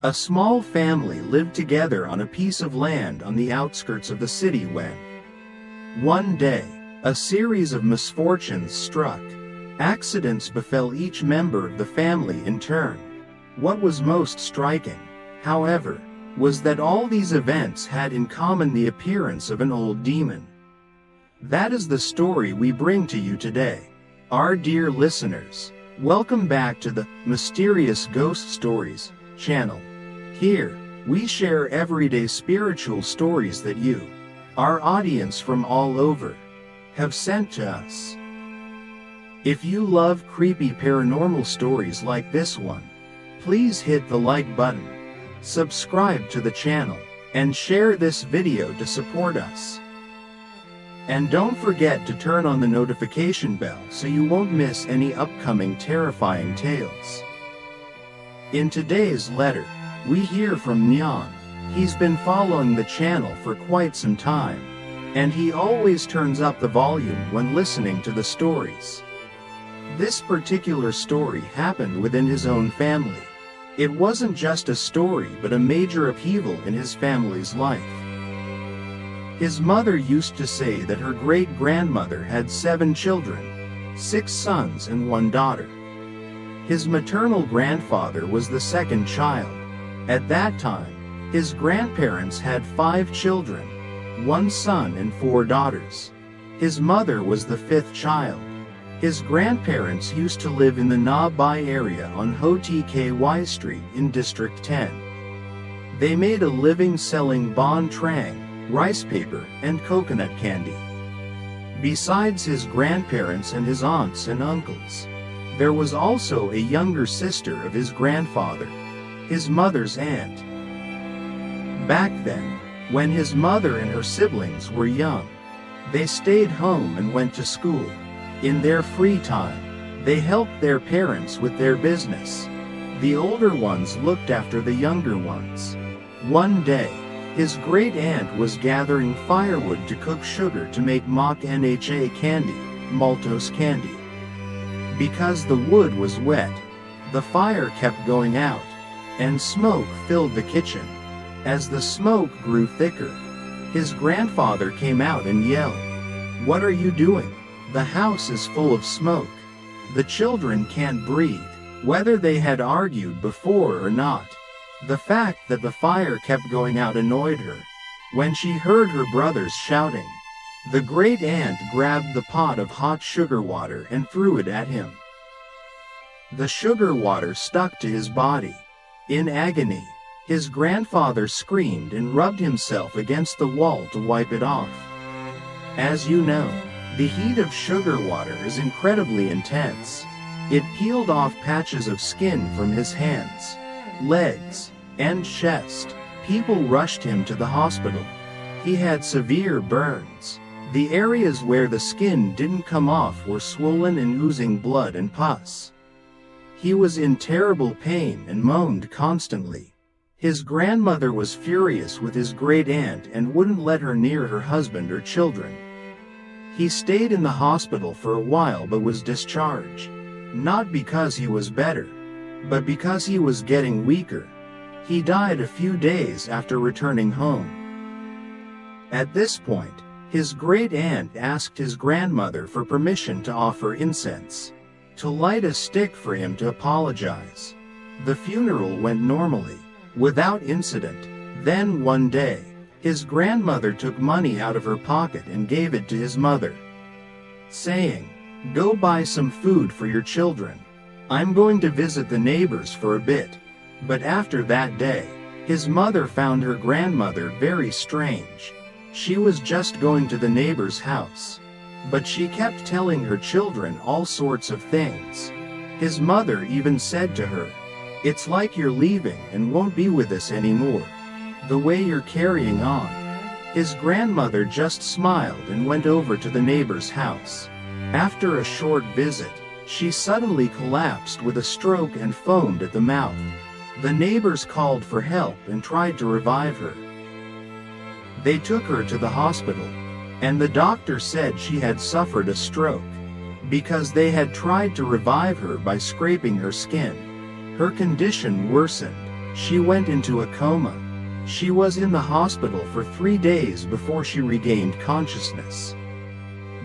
A small family lived together on a piece of land on the outskirts of the city when, one day, a series of misfortunes struck. Accidents befell each member of the family in turn. What was most striking, however, was that all these events had in common the appearance of an old demon. That is the story we bring to you today. Our dear listeners, welcome back to the Mysterious Ghost Stories channel. Here, we share everyday spiritual stories that you, our audience from all over, have sent to us. If you love creepy paranormal stories like this one, please hit the like button, subscribe to the channel, and share this video to support us. And don't forget to turn on the notification bell so you won't miss any upcoming terrifying tales. In today's letter, we hear from Nyan. He's been following the channel for quite some time, and he always turns up the volume when listening to the stories. This particular story happened within his own family. It wasn't just a story but a major upheaval in his family's life. His mother used to say that her great-grandmother had 7 children, 6 sons and 1 daughter. His maternal grandfather was the second child. At that time, his grandparents had 5 children, 1 son and 4 daughters. His mother was the 5th child. His grandparents used to live in the Na Bai area on Ho Tky Street in District 10. They made a living selling bon trang, rice paper, and coconut candy. Besides his grandparents and his aunts and uncles, there was also a younger sister of his grandfather, his mother's aunt. Back then, when his mother and her siblings were young, they stayed home and went to school. In their free time, they helped their parents with their business. The older ones looked after the younger ones. One day, his great aunt was gathering firewood to cook sugar to make mock nha candy, maltose candy. Because the wood was wet, the fire kept going out, and smoke filled the kitchen. As the smoke grew thicker, his grandfather came out and yelled, "What are you doing? The house is full of smoke. The children can't breathe." Whether they had argued before or not, the fact that the fire kept going out annoyed her. When she heard her brothers shouting, the great aunt grabbed the pot of hot sugar water and threw it at him. The sugar water stuck to his body. In agony, his grandfather screamed and rubbed himself against the wall to wipe it off. As you know, the heat of sugar water is incredibly intense. It peeled off patches of skin from his hands, legs, and chest. People rushed him to the hospital. He had severe burns. The areas where the skin didn't come off were swollen and oozing blood and pus. He was in terrible pain and moaned constantly. His grandmother was furious with his great aunt and wouldn't let her near her husband or children. He stayed in the hospital for a while but was discharged. Not because he was better, but because he was getting weaker. He died a few days after returning home. At this point, his great aunt asked his grandmother for permission to offer incense, to light a stick for him to apologize. The funeral went normally, without incident. Then one day, his grandmother took money out of her pocket and gave it to his mother, saying, "Go buy some food for your children. I'm going to visit the neighbors for a bit." But after that day, his mother found her grandmother very strange. She was just going to the neighbor's house, but she kept telling her children all sorts of things. His mother even said to her, "It's like you're leaving and won't be with us anymore. The way you're carrying on." His grandmother just smiled and went over to the neighbor's house. After a short visit, she suddenly collapsed with a stroke and foamed at the mouth. The neighbors called for help and tried to revive her. They took her to the hospital, and the doctor said she had suffered a stroke. Because they had tried to revive her by scraping her skin, her condition worsened. She went into a coma. She was in the hospital for 3 days before she regained consciousness,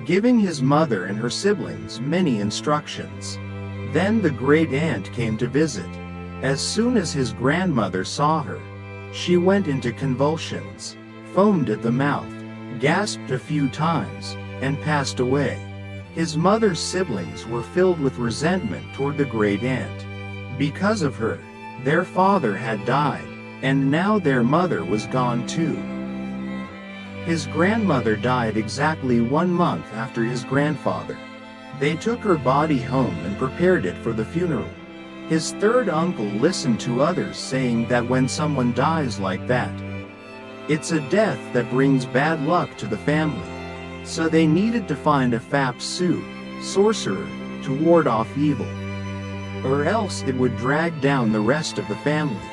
giving his mother and her siblings many instructions. Then the great aunt came to visit. As soon as his grandmother saw her, she went into convulsions, foamed at the mouth, gasped a few times, and passed away. His mother's siblings were filled with resentment toward the great aunt. Because of her, their father had died, and now their mother was gone too. His grandmother died exactly 1 month after his grandfather. They took her body home and prepared it for the funeral. His third uncle listened to others saying that when someone dies like that, it's a death that brings bad luck to the family. So they needed to find a Fapsu, sorcerer, to ward off evil, or else it would drag down the rest of the family.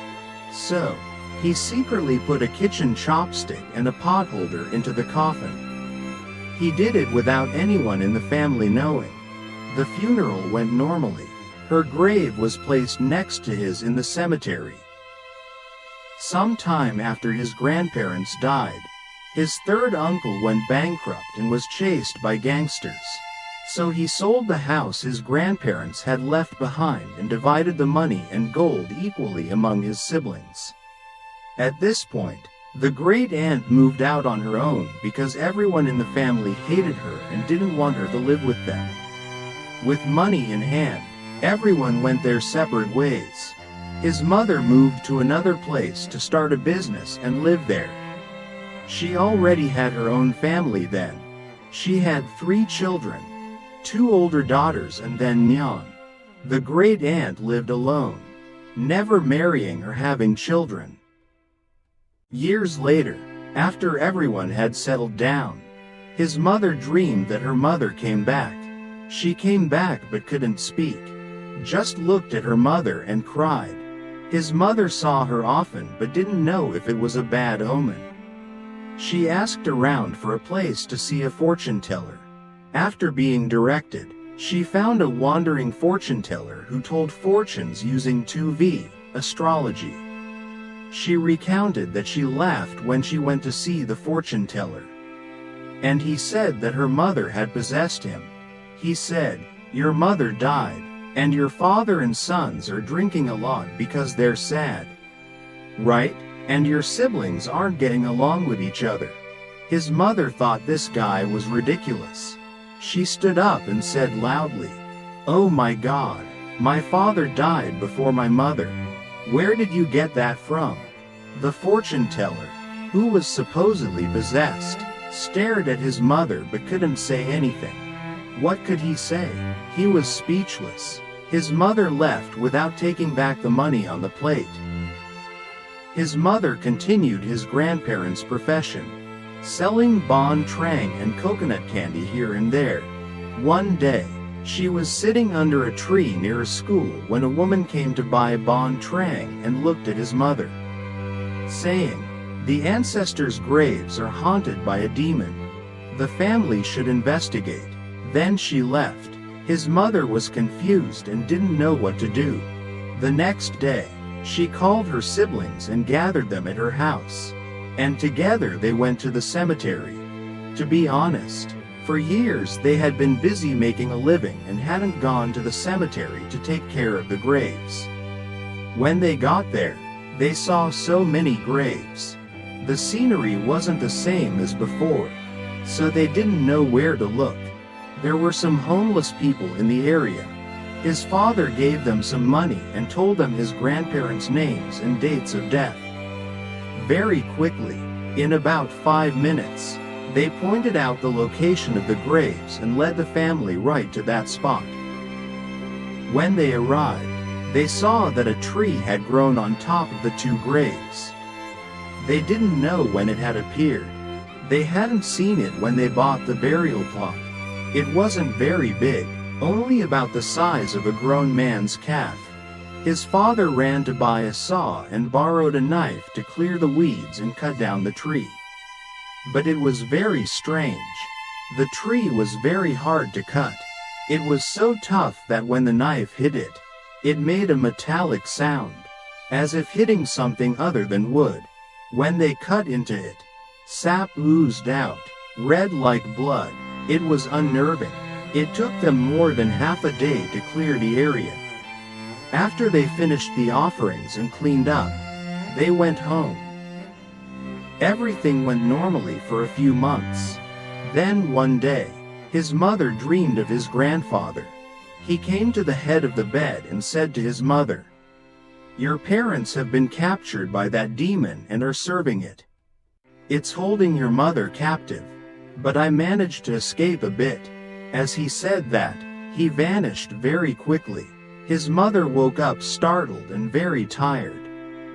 So, he secretly put a kitchen chopstick and a potholder into the coffin. He did it without anyone in the family knowing. The funeral went normally. Her grave was placed next to his in the cemetery. Some time after his grandparents died, his third uncle went bankrupt and was chased by gangsters. So he sold the house his grandparents had left behind and divided the money and gold equally among his siblings. At this point, the great aunt moved out on her own because everyone in the family hated her and didn't want her to live with them. With money in hand, everyone went their separate ways. His mother moved to another place to start a business and live there. She already had her own family then. She had 3 children, 2 older daughters and then Nyan. The great aunt lived alone, never marrying or having children. Years later, after everyone had settled down, his mother dreamed that her mother came back. She came back but couldn't speak, just looked at her mother and cried. His mother saw her often but didn't know if it was a bad omen. She asked around for a place to see a fortune teller. After being directed, she found a wandering fortune teller who told fortunes using 2V, astrology. She recounted that she laughed when she went to see the fortune teller, and he said that her mother had possessed him. He said, "Your mother died, and your father and sons are drinking a lot because they're sad, right? And your siblings aren't getting along with each other." His mother thought this guy was ridiculous. She stood up and said loudly, "Oh my God, my father died before my mother. Where did you get that from?" The fortune teller, who was supposedly possessed, stared at his mother but couldn't say anything. What could he say? He was speechless. His mother left without taking back the money on the plate. His mother continued his grandparents' profession, selling bon trang and coconut candy here and there. One day, she was sitting under a tree near a school when a woman came to buy bon trang and looked at his mother, saying, "The ancestors' graves are haunted by a demon. The family should investigate." Then she left. His mother was confused and didn't know what to do. The next day, she called her siblings and gathered them at her house, and together they went to the cemetery. To be honest, for years they had been busy making a living and hadn't gone to the cemetery to take care of the graves. When they got there, they saw so many graves. The scenery wasn't the same as before, so they didn't know where to look. There were some homeless people in the area. His father gave them some money and told them his grandparents' names and dates of death. Very quickly, in about 5 minutes, they pointed out the location of the graves and led the family right to that spot. When they arrived, they saw that a tree had grown on top of the 2 graves. They didn't know when it had appeared. They hadn't seen it when they bought the burial plot. It wasn't very big, only about the size of a grown man's calf. His father ran to buy a saw and borrowed a knife to clear the weeds and cut down the tree. But it was very strange. The tree was very hard to cut. It was so tough that when the knife hit it, it made a metallic sound. as if hitting something other than wood. When they cut into it, sap oozed out, red like blood. It was unnerving. It took them more than half a day to clear the area. After they finished the offerings and cleaned up, they went home. Everything went normally for a few months. Then one day, his mother dreamed of his grandfather. He came to the head of the bed and said to his mother, "Your parents have been captured by that demon and are serving it. It's holding your mother captive, but I managed to escape a bit." As he said that, he vanished very quickly. His mother woke up startled and very tired.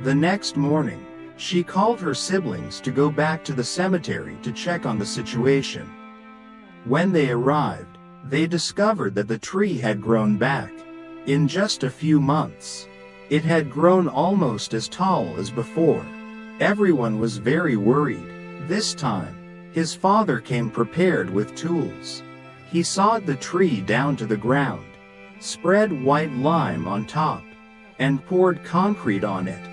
The next morning, she called her siblings to go back to the cemetery to check on the situation. When they arrived, they discovered that the tree had grown back. In just a few months, it had grown almost as tall as before. Everyone was very worried. This time, his father came prepared with tools. He sawed the tree down to the ground, spread white lime on top, and poured concrete on it.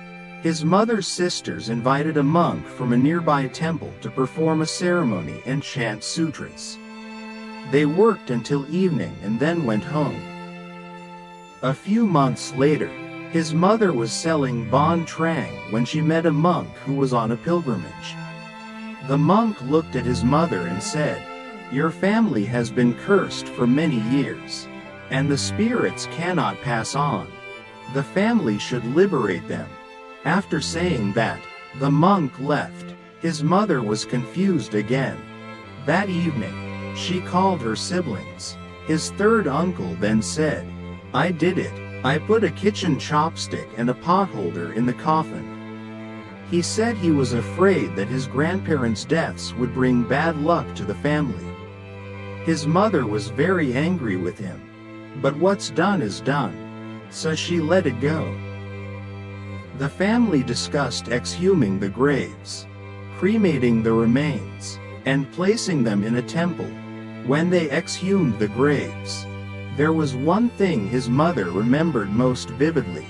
His mother's sisters invited a monk from a nearby temple to perform a ceremony and chant sutras. They worked until evening and then went home. A few months later, his mother was selling bon trang when she met a monk who was on a pilgrimage. The monk looked at his mother and said, "Your family has been cursed for many years, and the spirits cannot pass on. The family should liberate them." After saying that, the monk left. His mother was confused again. That evening, she called her siblings. His third uncle then said, "I did it. I put a kitchen chopstick and a potholder in the coffin." He said he was afraid that his grandparents' deaths would bring bad luck to the family. His mother was very angry with him. But what's done is done, so she let it go. The family discussed exhuming the graves, cremating the remains, and placing them in a temple. When they exhumed the graves, there was one thing his mother remembered most vividly.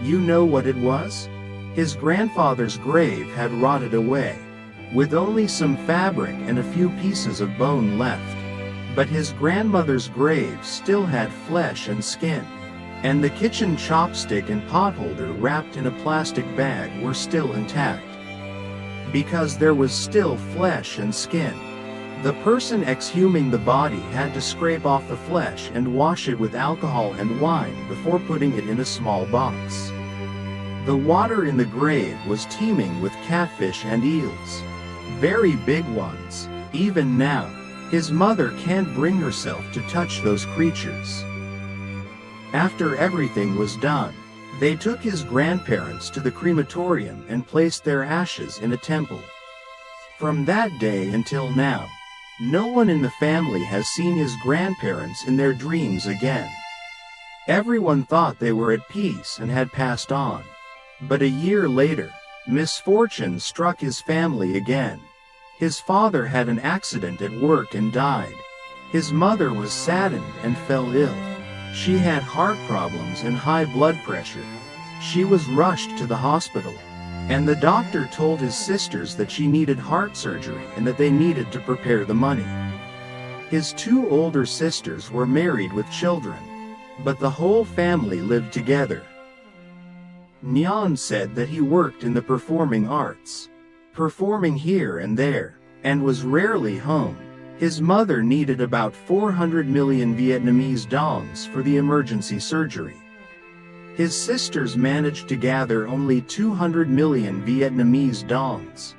You know what it was? His grandfather's grave had rotted away, with only some fabric and a few pieces of bone left. But his grandmother's grave still had flesh and skin, and the kitchen chopstick and potholder wrapped in a plastic bag were still intact. Because there was still flesh and skin, the person exhuming the body had to scrape off the flesh and wash it with alcohol and wine before putting it in a small box. The water in the grave was teeming with catfish and eels. Very big ones. Even now, his mother can't bring herself to touch those creatures. After everything was done, they took his grandparents to the crematorium and placed their ashes in a temple. From that day until now, no one in the family has seen his grandparents in their dreams again. Everyone thought they were at peace and had passed on. But a year later, misfortune struck his family again. His father had an accident at work and died. His mother was saddened and fell ill. She had heart problems and high blood pressure. She was rushed to the hospital, and the doctor told his sisters that she needed heart surgery and that they needed to prepare the money. His two older sisters were married with children, but the whole family lived together. Nyan said that he worked in the performing arts, performing here and there, and was rarely home. His mother needed about 400 million Vietnamese dongs for the emergency surgery. His sisters managed to gather only 200 million Vietnamese dongs.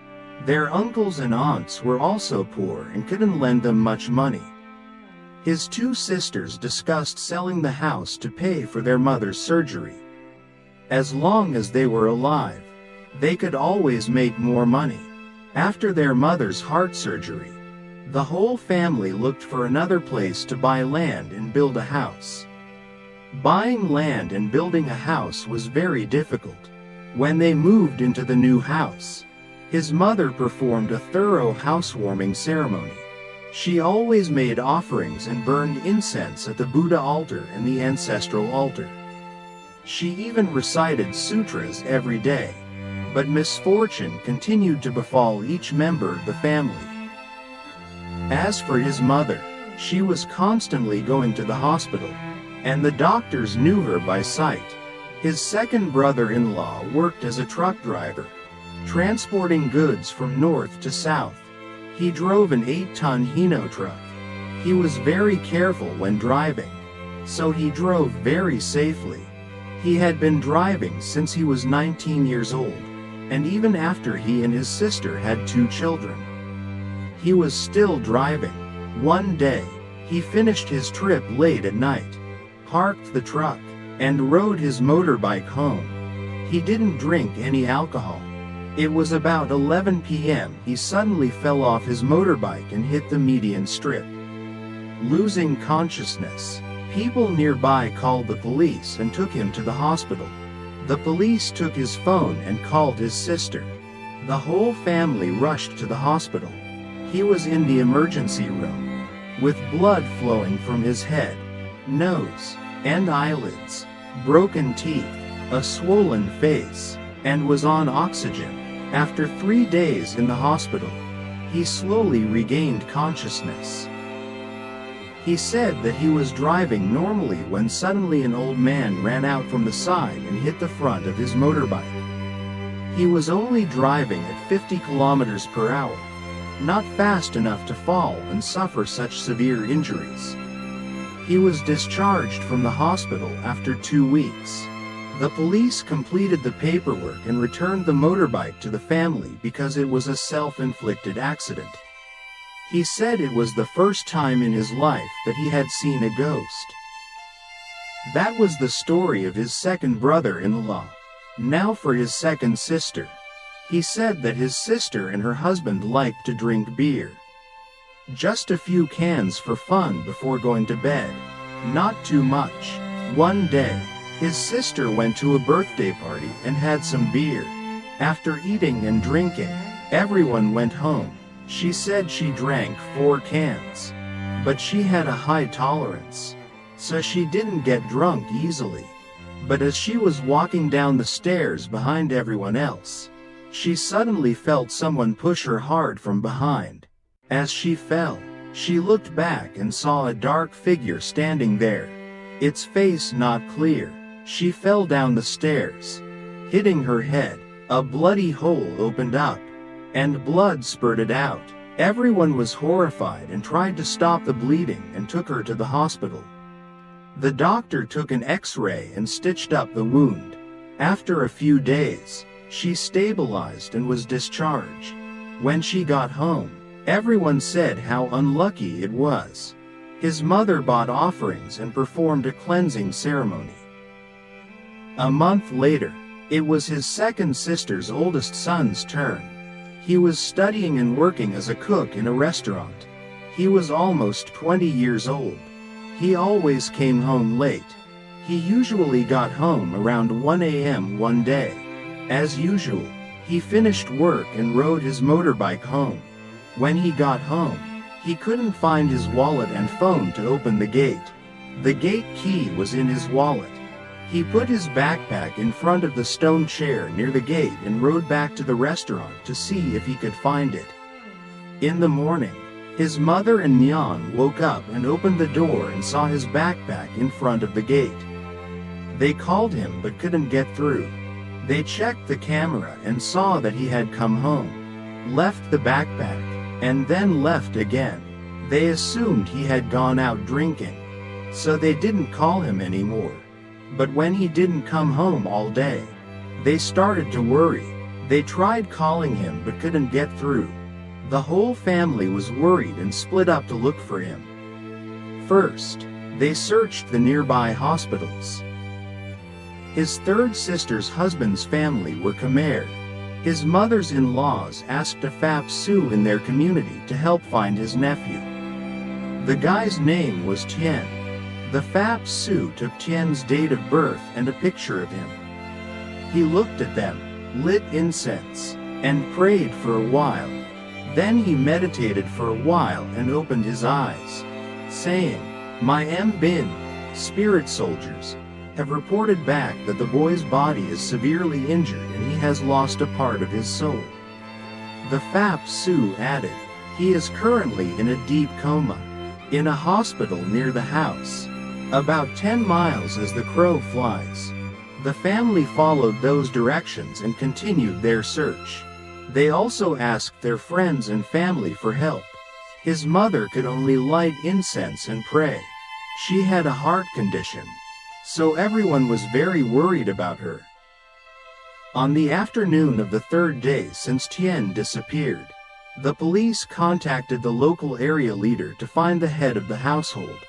Their uncles and aunts were also poor and couldn't lend them much money. His two sisters discussed selling the house to pay for their mother's surgery. As long as they were alive, they could always make more money. After their mother's heart surgery, the whole family looked for another place to buy land and build a house. Buying land and building a house was very difficult. When they moved into the new house, his mother performed a thorough housewarming ceremony. She always made offerings and burned incense at the Buddha altar and the ancestral altar. She even recited sutras every day. But misfortune continued to befall each member of the family. As for his mother, she was constantly going to the hospital, and the doctors knew her by sight. His second brother-in-law worked as a truck driver, transporting goods from north to south. He drove an 8-ton Hino truck. He was very careful when driving, so he drove very safely. He had been driving since he was 19 years old, and even after he and his sister had 2 children, he was still driving. One day, he finished his trip late at night, parked the truck, and rode his motorbike home. He didn't drink any alcohol. It was about 11 p.m. He suddenly fell off his motorbike and hit the median strip, losing consciousness. People nearby called the police and took him to the hospital. The police took his phone and called his sister. The whole family rushed to the hospital. He was in the emergency room, with blood flowing from his head, nose, and eyelids, broken teeth, a swollen face, and was on oxygen. After 3 days in the hospital, he slowly regained consciousness. He said that he was driving normally when suddenly an old man ran out from the side and hit the front of his motorbike. He was only driving at 50 kilometers per hour, not fast enough to fall and suffer such severe injuries. He was discharged from the hospital after 2 weeks. The police completed the paperwork and returned the motorbike to the family because it was a self-inflicted accident. He said it was the first time in his life that he had seen a ghost. That was the story of his second brother-in-law. Now for his second sister. He said that his sister and her husband liked to drink beer. Just a few cans for fun before going to bed. Not too much. One day, his sister went to a birthday party and had some beer. After eating and drinking, everyone went home. She said she drank 4 cans. But she had a high tolerance, so she didn't get drunk easily. But as she was walking down the stairs behind everyone else, she suddenly felt someone push her hard from behind. As she fell, she looked back and saw a dark figure standing there, its face not clear. She fell down the stairs, hitting her head. A bloody hole opened up, and blood spurted out. Everyone was horrified and tried to stop the bleeding and took her to the hospital. The doctor took an X-ray and stitched up the wound. After a few days, she stabilized and was discharged. When she got home, everyone said how unlucky it was. His mother bought offerings and performed a cleansing ceremony. A month later, it was his second sister's oldest son's turn. He was studying and working as a cook in a restaurant. He was almost 20 years old. He always came home late. He usually got home around 1 a.m. one day. As usual, he finished work and rode his motorbike home. When he got home, he couldn't find his wallet and phone to open the gate. The gate key was in his wallet. He put his backpack in front of the stone chair near the gate and rode back to the restaurant to see if he could find it. In the morning, his mother and Nyan woke up and opened the door and saw his backpack in front of the gate. They called him but couldn't get through. They checked the camera and saw that he had come home, left the backpack, and then left again. They assumed he had gone out drinking, so they didn't call him anymore. But when he didn't come home all day, they started to worry. They tried calling him but couldn't get through. The whole family was worried and split up to look for him. First, they searched the nearby hospitals. His third sister's husband's family were Khmer. His mother's in-laws asked a Phap Su in their community to help find his nephew. The guy's name was Tien. The Phap Su took Tien's date of birth and a picture of him. He looked at them, lit incense, and prayed for a while. Then he meditated for a while and opened his eyes, saying, "My bin, spirit soldiers, have reported back that the boy's body is severely injured and he has lost a part of his soul. The Phap Su added, "He is currently in a deep coma, in a hospital near the house, about 10 miles as the crow flies." The family followed those directions and continued their search. They also asked their friends and family for help. His mother could only light incense and pray. She had a heart condition, so everyone was very worried about her. On the afternoon of the third day since Tian disappeared, the police contacted the local area leader to find the head of the household.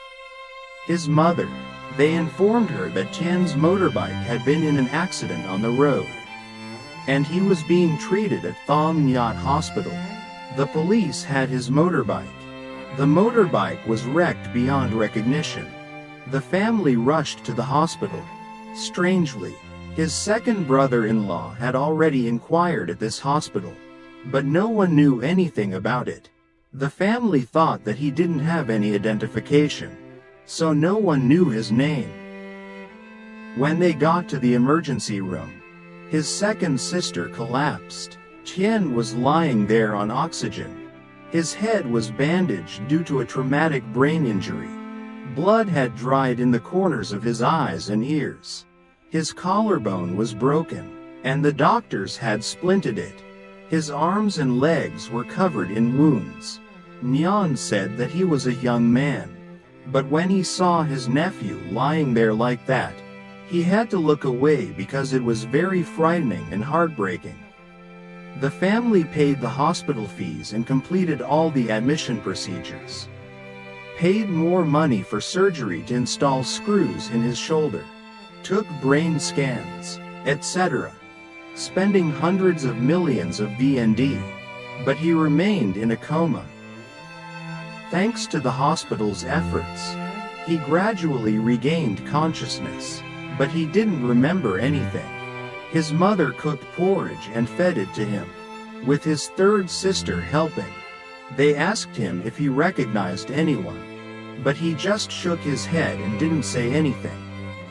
His mother. They informed her that Tian's motorbike had been in an accident on the road, and he was being treated at Thong Nyat Hospital. The police had his motorbike. The motorbike was wrecked beyond recognition. The family rushed to the hospital. Strangely, his second brother-in-law had already inquired at this hospital, but no one knew anything about it. The family thought that he didn't have any identification, so no one knew his name. When they got to the emergency room, his second sister collapsed. Tian was lying there on oxygen. His head was bandaged due to a traumatic brain injury. Blood had dried in the corners of his eyes and ears. His collarbone was broken, and the doctors had splinted it. His arms and legs were covered in wounds. Nyan said that he was a young man, but when he saw his nephew lying there like that, he had to look away because it was very frightening and heartbreaking. The family paid the hospital fees and completed all the admission procedures. Paid more money for surgery to install screws in his shoulder. Took brain scans, etc. Spending hundreds of millions of VND. But he remained in a coma. Thanks to the hospital's efforts, he gradually regained consciousness, but he didn't remember anything. His mother cooked porridge and fed it to him, with his third sister helping. They asked him if he recognized anyone, but he just shook his head and didn't say anything.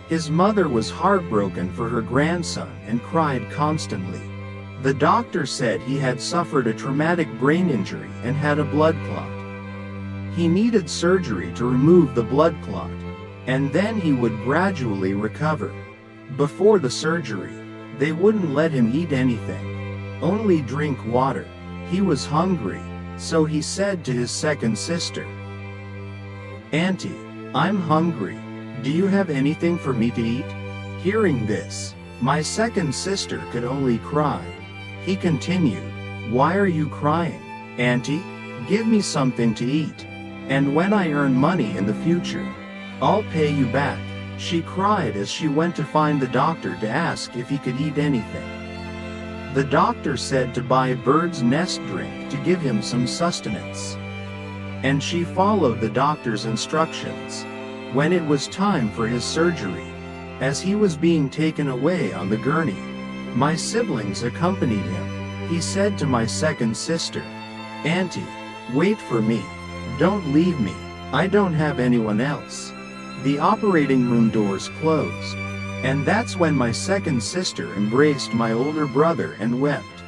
His mother was heartbroken for her grandson and cried constantly. The doctor said he had suffered a traumatic brain injury and had a blood clot. He needed surgery to remove the blood clot, and then he would gradually recover. Before the surgery, they wouldn't let him eat anything, only drink water. He was hungry, so he said to his second sister, "Auntie, I'm hungry. Do you have anything for me to eat?" Hearing this, my second sister could only cry. He continued, "Why are you crying, Auntie? Give me something to eat. And when I earn money in the future, I'll pay you back." She cried as she went to find the doctor to ask if he could eat anything. The doctor said to buy bird's nest drink to give him some sustenance. And she followed the doctor's instructions. When it was time for his surgery, as he was being taken away on the gurney, my siblings accompanied him. He said to my second sister, "Auntie, wait for me. Don't leave me. I don't have anyone else." The operating room doors closed, and that's when my second sister embraced my older brother and wept.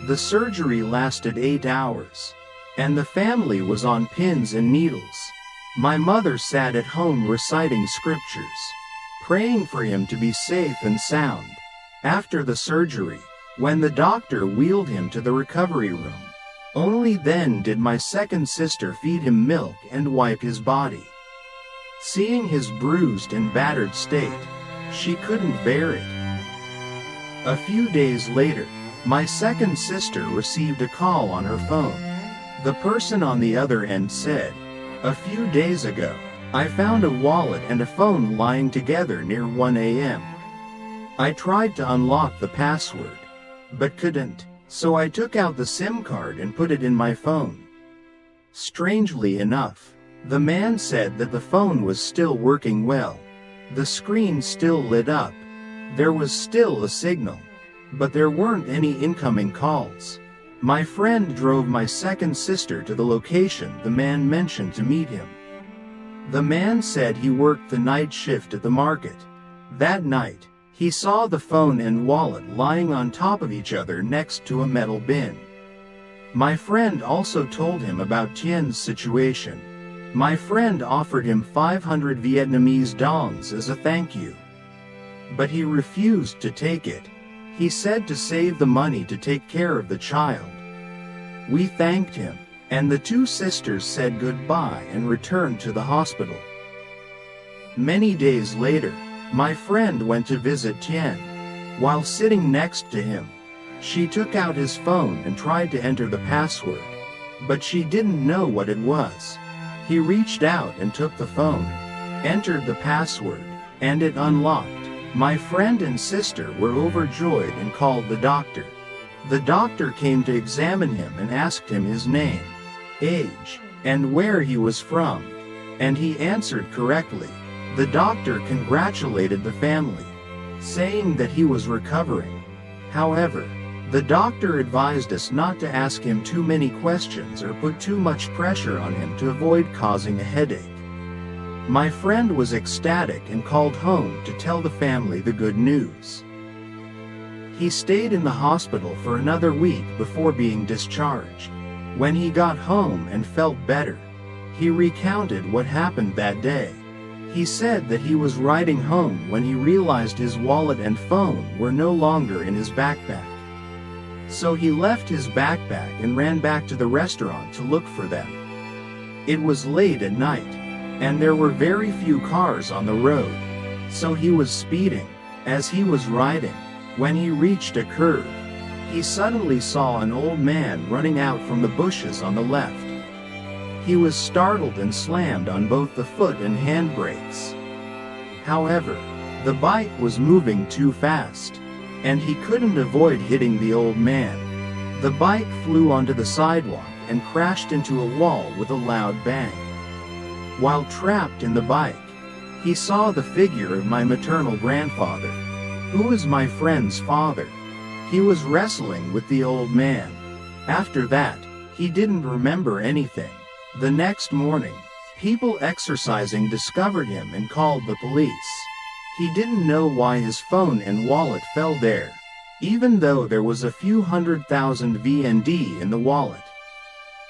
The surgery lasted 8 hours, and the family was on pins and needles. My mother sat at home reciting scriptures, praying for him to be safe and sound. After the surgery, when the doctor wheeled him to the recovery room, only then did my second sister feed him milk and wipe his body. Seeing his bruised and battered state, she couldn't bear it. A few days later, my second sister received a call on her phone. The person on the other end said, "A few days ago, I found a wallet and a phone lying together near 1 a.m. I tried to unlock the password, but couldn't, so I took out the SIM card and put it in my phone." Strangely enough, the man said that the phone was still working well. The screen still lit up. There was still a signal, but there weren't any incoming calls. My friend drove my second sister to the location the man mentioned to meet him. The man said he worked the night shift at the market. That night, he saw the phone and wallet lying on top of each other next to a metal bin. My friend also told him about Tien's situation. My friend offered him 500 Vietnamese dongs as a thank you. But he refused to take it. He said to save the money to take care of the child. We thanked him, and the two sisters said goodbye and returned to the hospital. Many days later, my friend went to visit Tien. While sitting next to him, she took out his phone and tried to enter the password, but she didn't know what it was. He reached out and took the phone, entered the password, and it unlocked. My friend and sister were overjoyed and called the doctor. The doctor came to examine him and asked him his name, age, and where he was from, and he answered correctly. The doctor congratulated the family, saying that he was recovering. However, the doctor advised us not to ask him too many questions or put too much pressure on him to avoid causing a headache. My friend was ecstatic and called home to tell the family the good news. He stayed in the hospital for another week before being discharged. When he got home and felt better, he recounted what happened that day. He said that he was riding home when he realized his wallet and phone were no longer in his backpack. So he left his backpack and ran back to the restaurant to look for them. It was late at night, and there were very few cars on the road, so he was speeding. As he was riding, when he reached a curve, he suddenly saw an old man running out from the bushes on the left. He was startled and slammed on both the foot and handbrakes. However, the bike was moving too fast, and he couldn't avoid hitting the old man. The bike flew onto the sidewalk and crashed into a wall with a loud bang. While trapped in the bike, he saw the figure of my maternal grandfather, who was my friend's father. He was wrestling with the old man. After that, he didn't remember anything. The next morning, people exercising discovered him and called the police. He didn't know why his phone and wallet fell there, even though there was a few 100,000 VND in the wallet.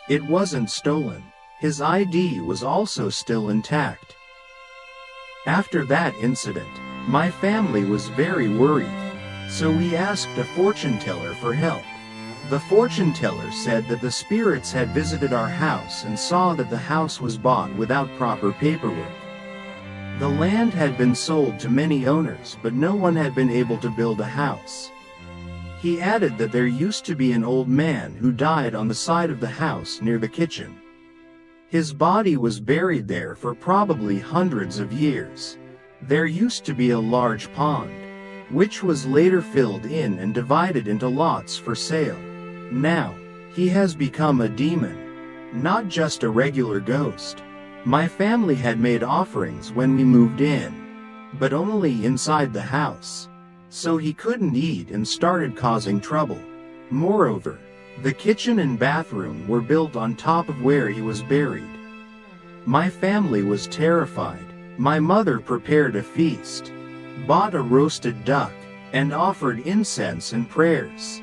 It wasn't stolen. His ID was also still intact. After that incident, my family was very worried, so we asked a fortune teller for help. The fortune teller said that the spirits had visited our house and saw that the house was bought without proper paperwork. The land had been sold to many owners, but no one had been able to build a house. He added that there used to be an old man who died on the side of the house near the kitchen. His body was buried there for probably hundreds of years. There used to be a large pond, which was later filled in and divided into lots for sale. Now, he has become a demon, not just a regular ghost. My family had made offerings when we moved in, but only inside the house. So he couldn't eat and started causing trouble. Moreover, the kitchen and bathroom were built on top of where he was buried. My family was terrified. My mother prepared a feast, bought a roasted duck, and offered incense and prayers.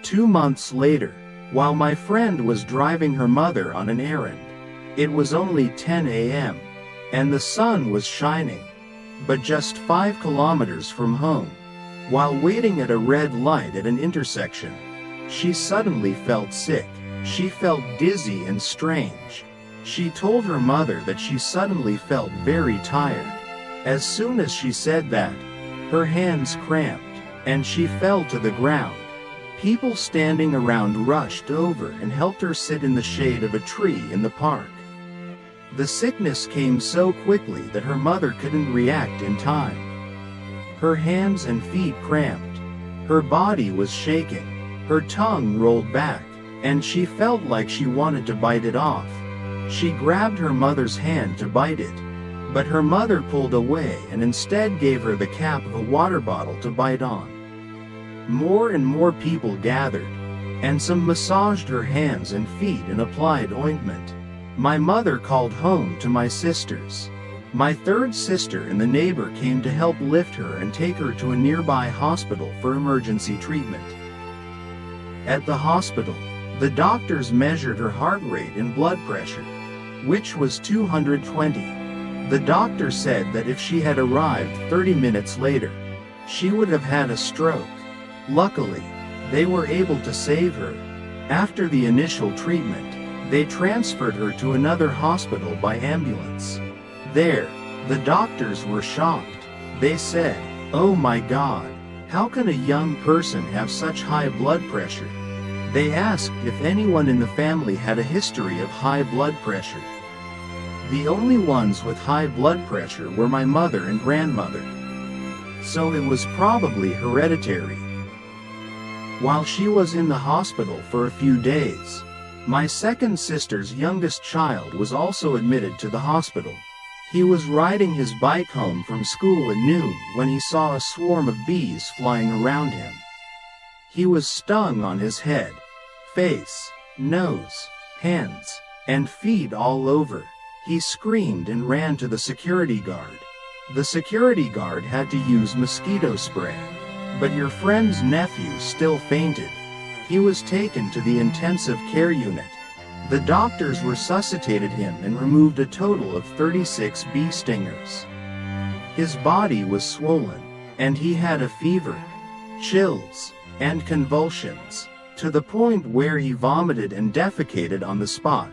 2 months later, while my friend was driving her mother on an errand, it was only 10 a.m., and the sun was shining. But just 5 kilometers from home, while waiting at a red light at an intersection, she suddenly felt sick. She felt dizzy and strange. She told her mother that she suddenly felt very tired. As soon as she said that, her hands cramped, and she fell to the ground. People standing around rushed over and helped her sit in the shade of a tree in the park. The sickness came so quickly that her mother couldn't react in time. Her hands and feet cramped. Her body was shaking. Her tongue rolled back, and she felt like she wanted to bite it off. She grabbed her mother's hand to bite it, but her mother pulled away and instead gave her the cap of a water bottle to bite on. More and more people gathered, and some massaged her hands and feet and applied ointment. My mother called home to my sisters. My third sister and the neighbor came to help lift her and take her to a nearby hospital for emergency treatment. At the hospital, the doctors measured her heart rate and blood pressure, which was 220. The doctor said that if she had arrived 30 minutes later, she would have had a stroke. Luckily, they were able to save her. After the initial treatment, they transferred her to another hospital by ambulance. There, the doctors were shocked. They said, "Oh my God, how can a young person have such high blood pressure?" They asked if anyone in the family had a history of high blood pressure. The only ones with high blood pressure were my mother and grandmother. So it was probably hereditary. While she was in the hospital for a few days, my second sister's youngest child was also admitted to the hospital. He was riding his bike home from school at noon when he saw a swarm of bees flying around him. He was stung on his head, face, nose, hands, and feet all over. He screamed and ran to the security guard. The security guard had to use mosquito spray. But your friend's nephew still fainted. He was taken to the intensive care unit. The doctors resuscitated him and removed a total of 36 bee stingers. His body was swollen, and he had a fever, chills, and convulsions, to the point where he vomited and defecated on the spot.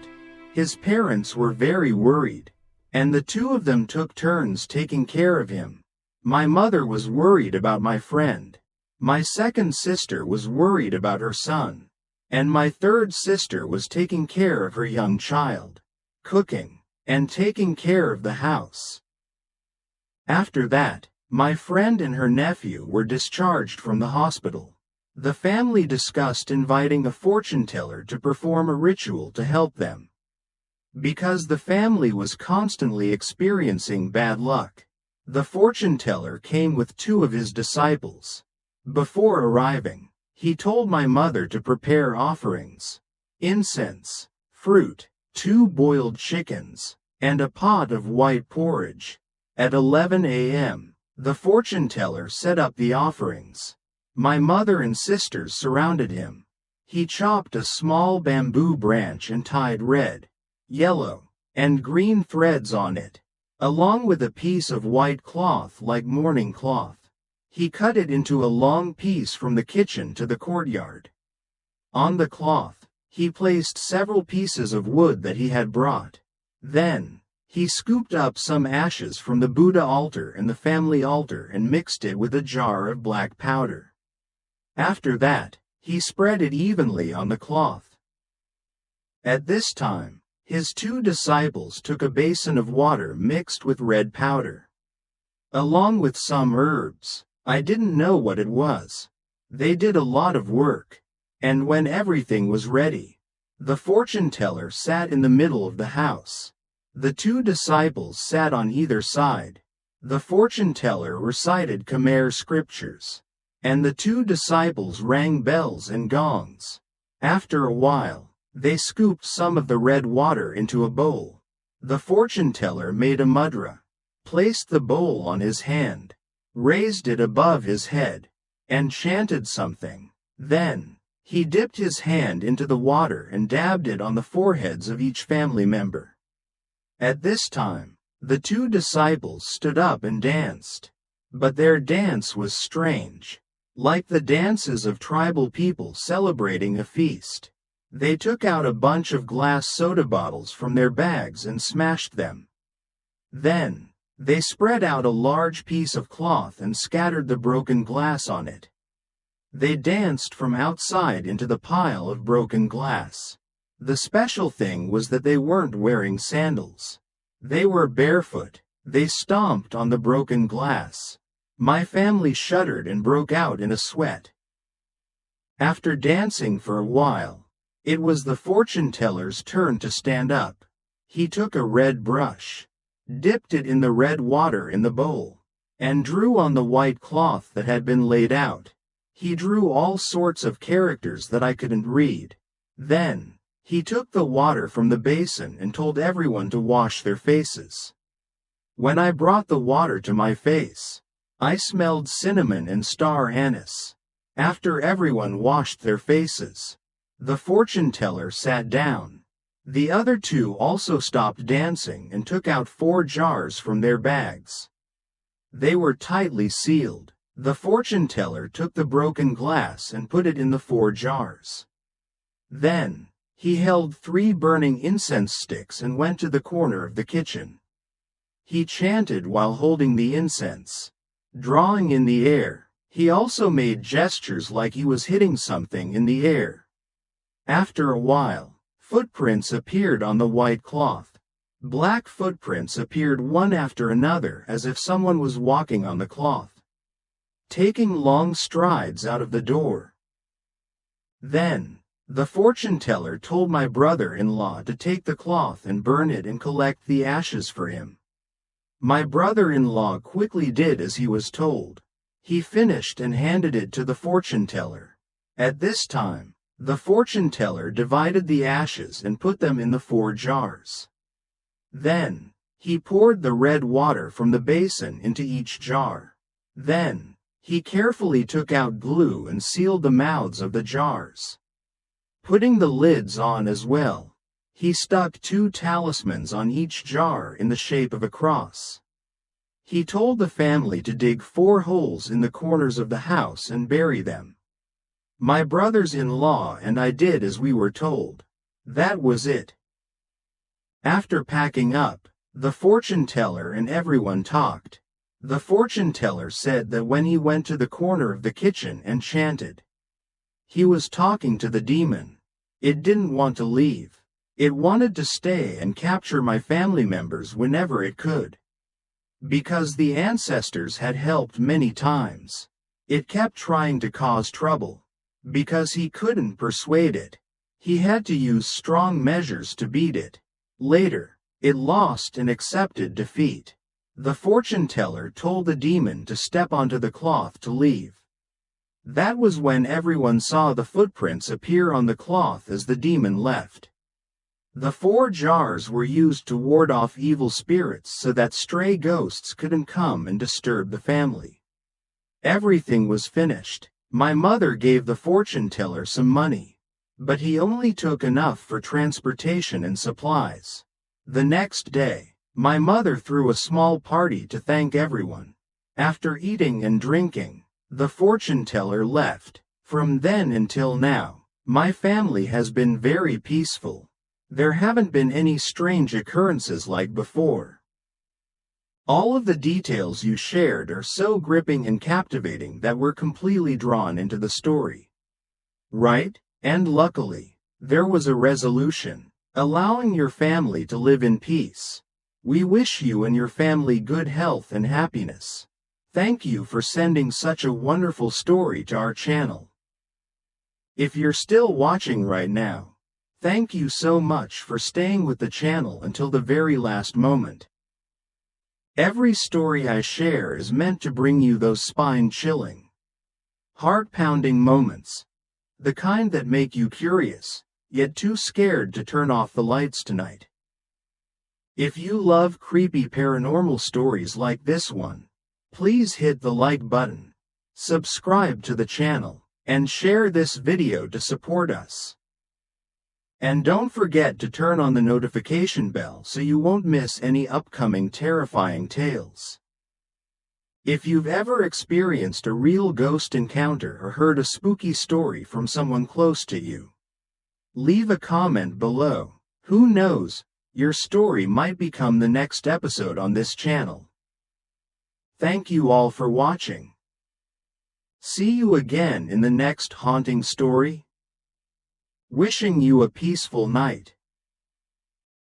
His parents were very worried, and the two of them took turns taking care of him. My mother was worried about my friend. My second sister was worried about her son. And my third sister was taking care of her young child, cooking, and taking care of the house. After that, my friend and her nephew were discharged from the hospital. The family discussed inviting a fortune teller to perform a ritual to help them, because the family was constantly experiencing bad luck. The fortune teller came with two of his disciples. Before arriving, he told my mother to prepare offerings, incense, fruit, 2 boiled chickens, and a pot of white porridge. At 11 a.m., the fortune teller set up the offerings. My mother and sisters surrounded him. He chopped a small bamboo branch and tied red, yellow, and green threads on it, along with a piece of white cloth like mourning cloth. He cut it into a long piece from the kitchen to the courtyard. On the cloth, he placed several pieces of wood that he had brought. Then, he scooped up some ashes from the Buddha altar and the family altar and mixed it with a jar of black powder. After that, he spread it evenly on the cloth. At this time, his 2 disciples took a basin of water mixed with red powder, along with some herbs. I didn't know what it was. They did a lot of work, and when everything was ready, the fortune teller sat in the middle of the house. The 2 disciples sat on either side. The fortune teller recited Khmer scriptures, and the 2 disciples rang bells and gongs. After a while, they scooped some of the red water into a bowl. The fortune teller made a mudra, placed the bowl on his hand, raised it above his head, and chanted something. Then, he dipped his hand into the water and dabbed it on the foreheads of each family member. At this time, the 2 disciples stood up and danced. But their dance was strange, like the dances of tribal people celebrating a feast. They took out a bunch of glass soda bottles from their bags and smashed them. Then, they spread out a large piece of cloth and scattered the broken glass on it. They danced from outside into the pile of broken glass. The special thing was that they weren't wearing sandals. They were barefoot. They stomped on the broken glass. My family shuddered and broke out in a sweat. After dancing for a while, it was the fortune teller's turn to stand up. He took a red brush, dipped it in the red water in the bowl, and drew on the white cloth that had been laid out. He drew all sorts of characters that I couldn't read. Then, he took the water from the basin and told everyone to wash their faces. When I brought the water to my face, I smelled cinnamon and star anise. After everyone washed their faces, the fortune teller sat down. The other two also stopped dancing and took out 4 jars from their bags. They were tightly sealed. The fortune teller took the broken glass and put it in the 4 jars. Then, he held 3 burning incense sticks and went to the corner of the kitchen. He chanted while holding the incense, drawing in the air. He also made gestures like he was hitting something in the air. After a while, footprints appeared on the white cloth. Black footprints appeared one after another as if someone was walking on the cloth, taking long strides out of the door. Then, the fortune teller told my brother-in-law to take the cloth and burn it and collect the ashes for him. My brother-in-law quickly did as he was told. He finished and handed it to the fortune teller. At this time, the fortune teller divided the ashes and put them in the 4 jars. Then, he poured the red water from the basin into each jar. Then, he carefully took out glue and sealed the mouths of the jars. Putting the lids on as well, he stuck 2 talismans on each jar in the shape of a cross. He told the family to dig 4 holes in the corners of the house and bury them. My brothers-in-law and I did as we were told. That was it. After packing up, the fortune teller and everyone talked. The fortune teller said that when he went to the corner of the kitchen and chanted, he was talking to the demon. It didn't want to leave. It wanted to stay and capture my family members whenever it could. Because the ancestors had helped many times, it kept trying to cause trouble. Because he couldn't persuade it, he had to use strong measures to beat it. Later, it lost and accepted defeat. The fortune teller told the demon to step onto the cloth to leave. That was when everyone saw the footprints appear on the cloth as the demon left. The 4 jars were used to ward off evil spirits so that stray ghosts couldn't come and disturb the family. Everything was finished. My mother gave the fortune teller some money, but he only took enough for transportation and supplies. The next day, my mother threw a small party to thank everyone. After eating and drinking, the fortune teller left. From then until now, my family has been very peaceful. There haven't been any strange occurrences like before. All of the details you shared are so gripping and captivating that we're completely drawn into the story. Right? And luckily, there was a resolution, allowing your family to live in peace. We wish you and your family good health and happiness. Thank you for sending such a wonderful story to our channel. If you're still watching right now, thank you so much for staying with the channel until the very last moment. Every story I share is meant to bring you those spine-chilling, heart-pounding moments. The kind that make you curious, yet too scared to turn off the lights tonight. If you love creepy paranormal stories like this one, please hit the like button, subscribe to the channel, and share this video to support us. And don't forget to turn on the notification bell so you won't miss any upcoming terrifying tales. If you've ever experienced a real ghost encounter or heard a spooky story from someone close to you, leave a comment below. Who knows, your story might become the next episode on this channel. Thank you all for watching. See you again in the next haunting story. Wishing you a peaceful night.